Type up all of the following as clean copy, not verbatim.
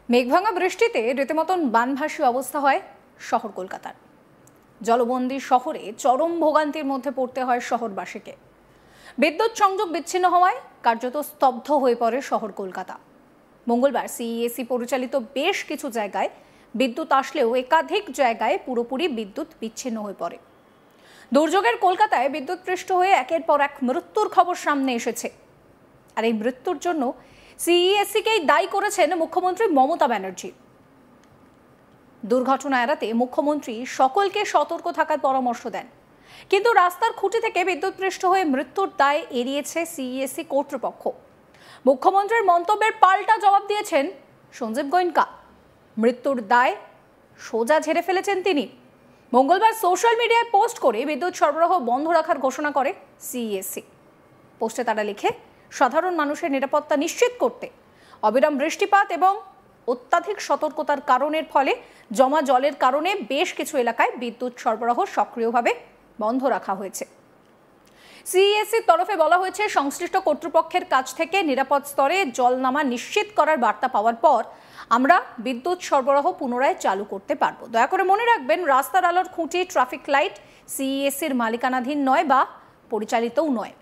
মেঘভাঙা বৃষ্টিতে রীতিমতন বানভাসী অবস্থা হয় শহর কলকাতার। জলবন্দী শহরে চরম ভোগান্তির মধ্যে পড়তে হয় শহরবাসীকে। বিদ্যুৎ সংযোগ বিচ্ছিন্ন হওয়ায় কার্যত স্তব্ধ হয়ে পড়ে শহর কলকাতা। মঙ্গলবার সিইএসসি পরিচালিত বেশ কিছু জায়গায় বিদ্যুৎ আসলেও একাধিক জায়গায় পুরোপুরি বিদ্যুৎ বিচ্ছিন্ন হয়ে পড়ে। দুর্যোগের কলকাতায় বিদ্যুৎপৃষ্ট হয়ে একের পর এক মৃত্যুর খবর সামনে এসেছে। আর এই মৃত্যুর জন্য সিইএসসিকেই দায়ী করেছেন মুখ্যমন্ত্রী মমতা ব্যানার্জি। দুর্ঘটনা এড়াতে মুখ্যমন্ত্রী সকলকে সতর্ক থাকার পরামর্শ দেন, কিন্তু রাস্তার খুঁটি থেকে বিদ্যুৎপৃষ্ট হয়ে মৃত্যুর দায় এড়িয়েছে সিইএসসি কর্তৃপক্ষ। মুখ্যমন্ত্রীর মন্তব্যের পাল্টা জবাব দিয়েছেন সঞ্জীব গোয়েঙ্কা। মৃত্যুর দায় সোজা ঝেড়ে ফেলেছেন তিনি। মঙ্গলবার সোশ্যাল মিডিয়ায় পোস্ট করে বিদ্যুৎ সরবরাহ বন্ধ রাখার ঘোষণা করে সিইএসসি। পোস্টে তারা লিখে, সাধারণ মানুষের নিরাপত্তা নিশ্চিত করতে অবিরাম বৃষ্টিপাত এবং অত্যাধিক সতর্কতার কারণের ফলে জমা জলের কারণে বেশ কিছু এলাকায় বিদ্যুৎ সরবরাহ সক্রিয়ভাবে বন্ধ রাখা হয়েছে। সিইএসসির তরফে বলা হয়েছে, সংশ্লিষ্ট কর্তৃপক্ষের কাছ থেকে নিরাপদ স্তরে জল নামা নিশ্চিত করার বার্তা পাওয়ার পর আমরা বিদ্যুৎ সরবরাহ পুনরায় চালু করতে পারবো। দয়া করে মনে রাখবেন, রাস্তার আলোর খুঁটি, ট্রাফিক লাইট সিইএসসির মালিকানাধীন নয় বা পরিচালিতও নয়।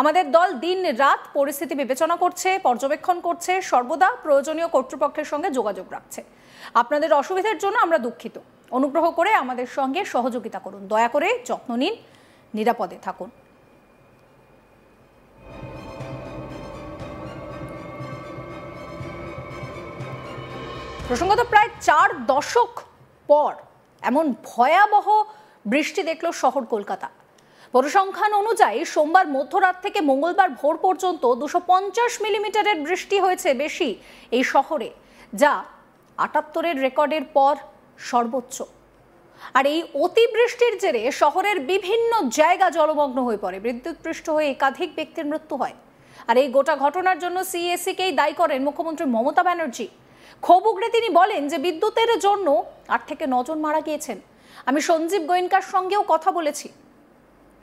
আমাদের দল দিন রাত পরিস্থিতি বিবেচনা করছে, পর্যবেক্ষণ করছে, সর্বদা প্রয়োজনীয় কর্তৃপক্ষের সঙ্গে যোগাযোগ রাখছে। আপনাদের অসুবিধার জন্য আমরা দুঃখিত। অনুগ্রহ করে আমাদের সঙ্গে সহযোগিতা করুন। দয়া করে যত্ন নিন, নিরাপদে থাকুন। প্রসঙ্গত, প্রায় 4 দশক পর এমন ভয়াবহ বৃষ্টি দেখল শহর কলকাতা। পরিসংখ্যান অনুযায়ী সোমবার মধ্যরাত থেকে মঙ্গলবার ভোর পর্যন্ত 250 মিলিমিটারের বৃষ্টি হয়েছে বেশি এই শহরে, যা 78-এর রেকর্ডের পর সর্বোচ্চ। আর এই অতিবৃষ্টির জেরে শহরের বিভিন্ন জায়গা জলমগ্ন হয়ে পড়ে, বিদ্যুৎপৃষ্ট হয়ে একাধিক ব্যক্তির মৃত্যু হয়। আর এই গোটা ঘটনার জন্য সিইএসসিকেই দায়ী করেন মুখ্যমন্ত্রী মমতা ব্যানার্জি। ক্ষোভ উগড়ে তিনি বলেন যে বিদ্যুতের জন্য 8 থেকে 9 জন মারা গিয়েছেন। আমি সঞ্জীব গোয়েঙ্কার সঙ্গেও কথা বলেছি।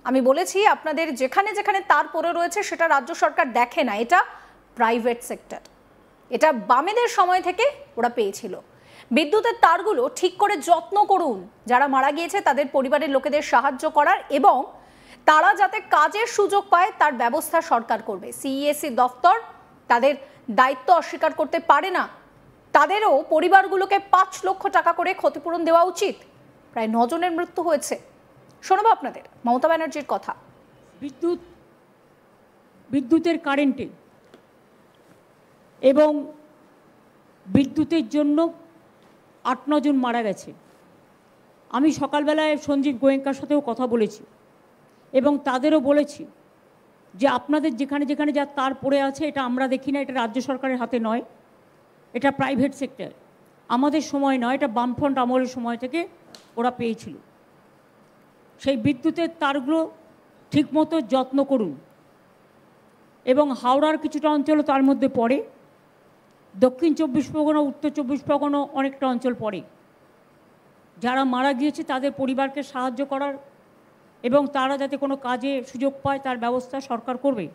আমি বলেছি, আপনাদের যেখানে যেখানে তার পড়ে রয়েছে সেটা রাজ্য সরকার দেখে না, এটা প্রাইভেট সেক্টর। এটা বামেদের সময় থেকে ওরা পেয়েছিল। বিদ্যুতের তারগুলো ঠিক করে যত্ন করুন, যারা মারা গিয়েছে তাদের পরিবারের লোকেদের সাহায্য করার এবং তারা যাতে কাজের সুযোগ পায় তার ব্যবস্থা সরকার করবে। সিইএসসি দফতর তাদের দায়িত্ব অস্বীকার করতে পারে না। তাদেরও পরিবারগুলোকে 5 লক্ষ টাকা করে ক্ষতিপূরণ দেওয়া উচিত। প্রায় 9 জনের মৃত্যু হয়েছে। শোনাবো আপনাদের মমতা ব্যানার্জির কথা। বিদ্যুতের কারেন্টে এবং বিদ্যুতের জন্য 8-9 জন মারা গেছে। আমি সকালবেলায় সঞ্জীব গোয়েঙ্কার সাথেও কথা বলেছি এবং তাদেরও বলেছি যে আপনাদের যেখানে যেখানে যা তার পড়ে আছে এটা আমরা দেখি না, এটা রাজ্য সরকারের হাতে নয়, এটা প্রাইভেট সেক্টর। আমাদের সময় নয়, এটা বামফ্রন্ট আমলের সময় থেকে ওরা পেয়েছিল। সেই বিদ্যুতের তারগুলো ঠিকমতো যত্ন করুন। এবং হাওড়ার কিছুটা অঞ্চল তার মধ্যে পড়ে, দক্ষিণ 24 পরগনা, উত্তর 24 পরগনা অনেকটা অঞ্চল পড়ে। যারা মারা গিয়েছে তাদের পরিবারকে সাহায্য করার এবং তারা যাতে কোনো কাজে সুযোগ পায় তার ব্যবস্থা সরকার করবে।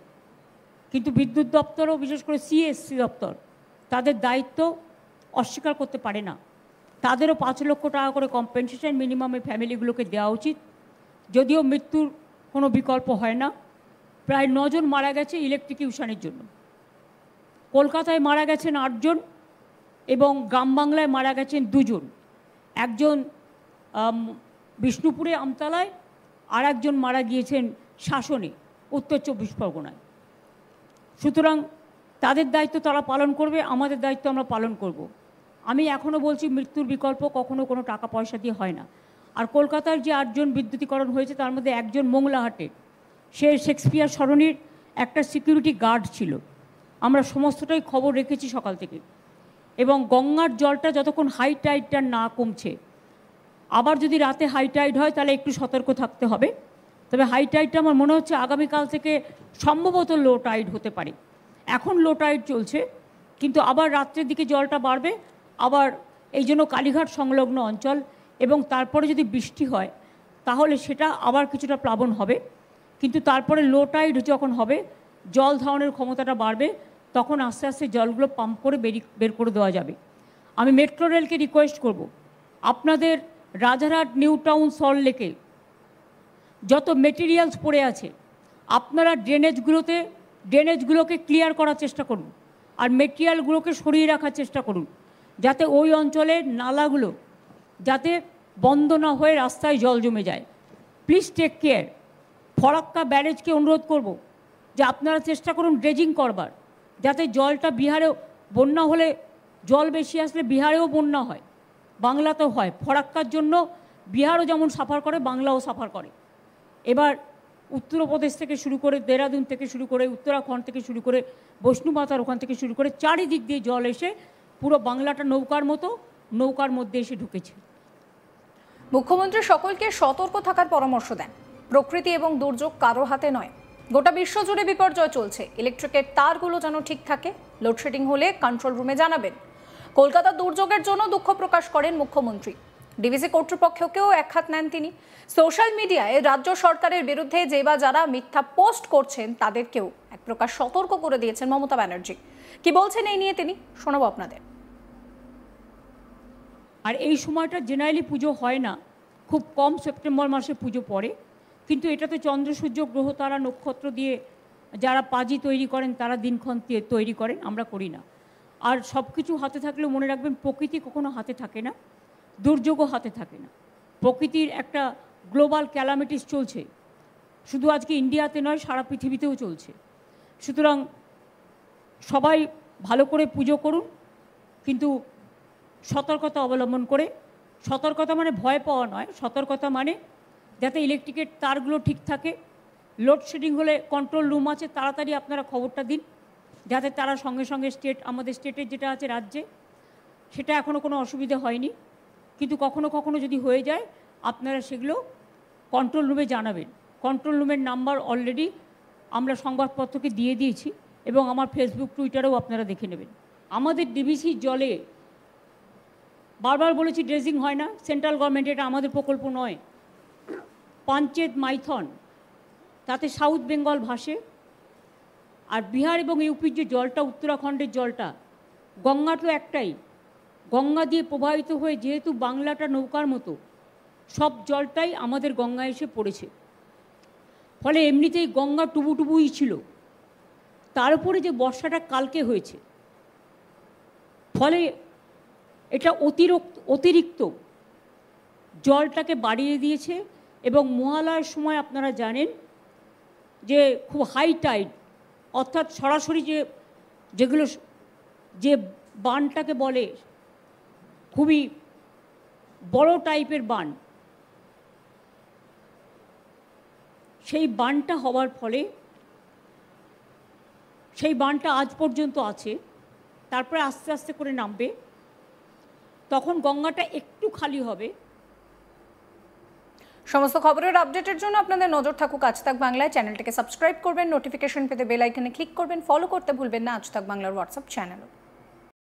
কিন্তু বিদ্যুৎ দপ্তরও, বিশেষ করে সিইএসসি দপ্তর, তাদের দায়িত্ব অস্বীকার করতে পারে না। তাদেরও 5 লক্ষ টাকা করে কম্পেনসেশন মিনিমামে ফ্যামিলিগুলোকে দেওয়া উচিত। যদিও মৃত্যুর কোনো বিকল্প হয় না। প্রায় 9 জন মারা গেছে ইলেকট্রিকিউশনের জন্য। কলকাতায় মারা গেছেন 8 জন এবং গ্রাম বাংলায় মারা গেছেন 2 জন। একজন বিষ্ণুপুরে আমতলায়, আর একজন মারা গিয়েছেন শাসনে, উত্তর 24 পরগনায়। সুতরাং তাদের দায়িত্ব তারা পালন করবে, আমাদের দায়িত্ব আমরা পালন করব। আমি এখনও বলছি, মৃত্যুর বিকল্প কখনো কোনো টাকা পয়সা দিয়ে হয় না। আর কলকাতার যে 8 জন বিদ্যুতীকরণ হয়েছে তার মধ্যে একজন মোংলাহাটে, সে শেক্সপিয়ার সরণির একটা সিকিউরিটি গার্ড ছিল। আমরা সমস্তটাই খবর রেখেছি সকাল থেকে। এবং গঙ্গার জলটা যতক্ষণ হাই টাইডটা না কমছে, আবার যদি রাতে হাই টাইড হয় তাহলে একটু সতর্ক থাকতে হবে। তবে হাই টাইডটা আমার মনে হচ্ছে আগামীকাল থেকে সম্ভবত লো টাইড হতে পারে। এখন লো টাইড চলছে, কিন্তু আবার রাত্রের দিকে জলটা বাড়বে। আবার এই জন্য কালীঘাট সংলগ্ন অঞ্চল এবং তারপরে যদি বৃষ্টি হয় তাহলে সেটা আবার কিছুটা প্লাবন হবে। কিন্তু তারপরে লো টাইড যখন হবে, জল ধারণের ক্ষমতাটা বাড়বে, তখন আস্তে আস্তে জলগুলো পাম্প করে বের করে দেওয়া যাবে। আমি মেট্রো রেলকে রিকোয়েস্ট করব, আপনাদের রাজারহাট নিউ টাউন সল্টলেকে যত মেটেরিয়ালস পড়ে আছে আপনারা ড্রেনেজগুলোকে ক্লিয়ার করার চেষ্টা করুন, আর মেটেরিয়ালগুলোকে সরিয়ে রাখার চেষ্টা করুন, যাতে ওই অঞ্চলের নালাগুলো যাতে বন্ধ না হয়ে রাস্তায় জল জমে যায়। Please take care. ফরাক্কা ব্যারেজকে অনুরোধ করব যে আপনারা চেষ্টা করুন ড্রেজিং করবার, যাতে জলটা বিহারেও বন্যা হলে জল বেশি আসলে বিহারেও বন্যা হয়, বাংলাতেও হয়। ফরাক্কার জন্য বিহারও যেমন সাফার করে, বাংলাও সাফার করে। এবার উত্তরপ্রদেশ থেকে শুরু করে, দেরাদুন থেকে শুরু করে, উত্তরাখণ্ড থেকে শুরু করে, বৈষ্ণুমাতার ওখান থেকে শুরু করে চারিদিক দিয়ে জল এসে পুরো বাংলাটা নৌকার মধ্যে এসে ঢুকেছে। মুখ্যমন্ত্রী সকলকে সতর্ক থাকার পরামর্শ দেন। প্রকৃতি এবং দুর্যোগ কারো হাতে নয়, গোটা বিশ্ব জুড়ে বিপর্যয় চলছে। ইলেকট্রিকের তারগুলো যেন ঠিক থাকে। লোডশেডিং হলে কন্ট্রোল রুমে জানাবেন। কলকাতার দুর্যোগের জন্য দুঃখ প্রকাশ করেন মুখ্যমন্ত্রী। ডিভিসি কর্তৃপক্ষকেও একহাত নেন তিনি। সোশ্যাল মিডিয়ায় রাজ্য সরকারের বিরুদ্ধে যে বা যারা মিথ্যা পোস্ট করছেন তাদেরকেও এক প্রকার সতর্ক করে দিয়েছেন মমতা ব্যানার্জি। কি বলছেন এই নিয়ে তিনি, শোনাবো আপনাদের। আর এই সময়টা জেনারেলি পুজো হয় না, খুব কম সেপ্টেম্বর মাসে পুজো পড়ে, কিন্তু এটাতে চন্দ্র সূর্য গ্রহ তারা নক্ষত্র দিয়ে যারা পাজি তৈরি করেন তারা দিনক্ষণ তৈরি করেন, আমরা করি না। আর সব কিছু হাতে থাকলেও মনে রাখবেন প্রকৃতি কখনো হাতে থাকে না, দুর্যোগও হাতে থাকে না। প্রকৃতির একটা গ্লোবাল ক্যালামিটিস চলছে, শুধু আজকে ইন্ডিয়াতে নয় সারা পৃথিবীতেও চলছে। সুতরাং সবাই ভালো করে পুজো করুন, কিন্তু সতর্কতা অবলম্বন করে। সতর্কতা মানে ভয় পাওয়া নয়, সতর্কতা মানে যাতে ইলেকট্রিকের তারগুলো ঠিক থাকে। লোডশেডিং হলে কন্ট্রোল রুম আছে, তাড়াতাড়ি আপনারা খবরটা দিন, যাতে তারা সঙ্গে সঙ্গে আমাদের স্টেটের যেটা আছে রাজ্যে, সেটা এখনও কোনো অসুবিধা হয়নি, কিন্তু কখনো কখনো যদি হয়ে যায় আপনারা সেগুলো কন্ট্রোল রুমে জানাবেন। কন্ট্রোল রুমের নাম্বার অলরেডি আমরা সংবাদপত্রকে দিয়ে দিয়েছি এবং আমার ফেসবুক টুইটারেও আপনারা দেখে নেবেন। আমাদের ডিভিসি জলে বারবার বলেছি ড্রেজিং হয় না, সেন্ট্রাল গভর্নমেন্ট, এটা আমাদের প্রকল্প নয়। পাঞ্চেত মাইথন, তাতে সাউথ বেঙ্গল ভাসে, আর বিহার এবং ইউপির যে জলটা, উত্তরাখণ্ডের জলটা, গঙ্গা তো একটাই, গঙ্গা দিয়ে প্রবাহিত হয়ে যেহেতু বাংলাটা নৌকার মতো, সব জলটাই আমাদের গঙ্গা এসে পড়েছে। ফলে এমনিতেই গঙ্গা টুবুই ছিল, তার উপরে যে বর্ষাটা কালকে হয়েছে, ফলে এটা অতিরিক্ত জলটাকে বাড়িয়ে দিয়েছে। এবং মহালয়ার সময় আপনারা জানেন যে খুব হাই টাইড, অর্থাৎ সরাসরি যেগুলো যে বানটাকে বলে খুবই বড় টাইপের বান, সেই বানটা হওয়ার ফলে, সেই বানটা আজ পর্যন্ত আছে, তারপরে আস্তে আস্তে করে নামবে, তখন গঙ্গাটা একটু খালি হবে। সমস্ত খবরের আপডেটের জন্য আপনাদের নজর থাকুক আজ তাক বাংলায়। চ্যানেলটিকে সাবস্ক্রাইব করবেন, নোটিফিকেশন পেতে বেল আইকনে ক্লিক করবেন, ফলো করতে ভুলবেন না আজ তাক বাংলার হোয়াটসঅ্যাপ চ্যানেলও।